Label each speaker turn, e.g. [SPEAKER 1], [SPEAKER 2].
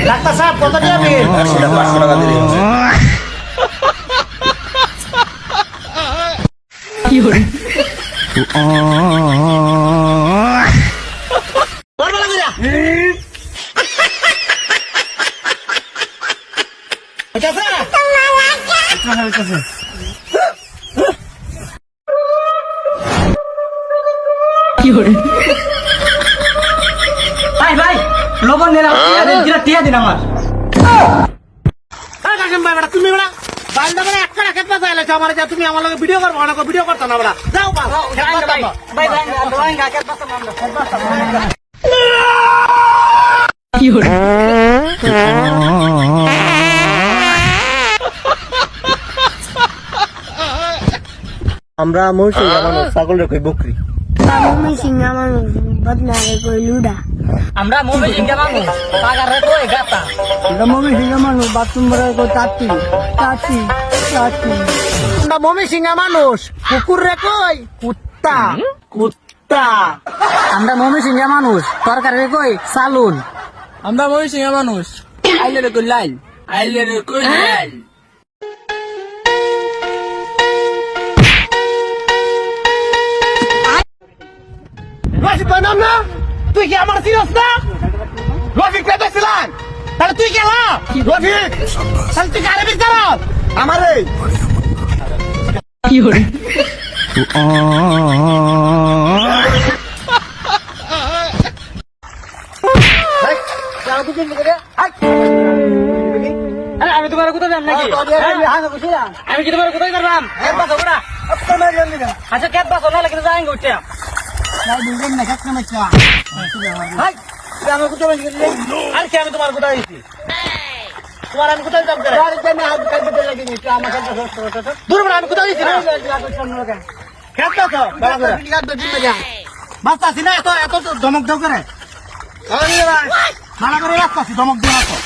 [SPEAKER 1] Doctor সাহেব কত যাবে?
[SPEAKER 2] 500 টাকা দিলে
[SPEAKER 1] ভাই ভাই লবণ নিয়ে নাও, টিয়া দিন আমার। তুমি বেড়া বালদা বেড়া একটা খেত পাশে এলেছো আমার, যা তুমি আমার লগে ভিডিও করবো না, ভিডিও করতো না বেড়া, যাও
[SPEAKER 2] আমরা মহিষী মানুষ ছাগল রে কই বকরি
[SPEAKER 3] Mami singa manu, bat na koi luda.
[SPEAKER 1] আমরা মোবাইল সিংহা মানুষ, পাগারে কই গাতা।
[SPEAKER 3] Kita mami singa manu, batum berai koi tati, tati, tati.
[SPEAKER 1] আমরা মমি সিংহা মানুষ, কুকুর রে কই কুত্তা, কুত্তা। আমরা মমি সিংহা মানুষ, তরকারি রে কই সালুন।
[SPEAKER 4] আমরা মহিষ সিংহা মানুষ আইলে রে কই লাইল আইলে রে কই লাইল
[SPEAKER 1] রফিক ভাই নাম না, তুই কি আমার চিনস না? রফিক কে দেখছিলাম, তাহলে তুই কে না? রফিক, তাহলে তুই কারে বিচার আমারে? আমি তোমার কোথায় যাম নাকি? আমি কি তোমার কোথায় করলাম? আচ্ছা ক্যাব বাস হলে কিন্তু যাই উঠে আমি কোথায় আর কি আমি তোমার কোথায় দিচ্ছি? তোমার আমি কোথায় যাম? দূর আমি কোথায় দিচ্ছি না বাস্তা আছি না, এত এত ধমক দেও করে ভালো করে রাস্তা আছি, ধমক দেওয়া তো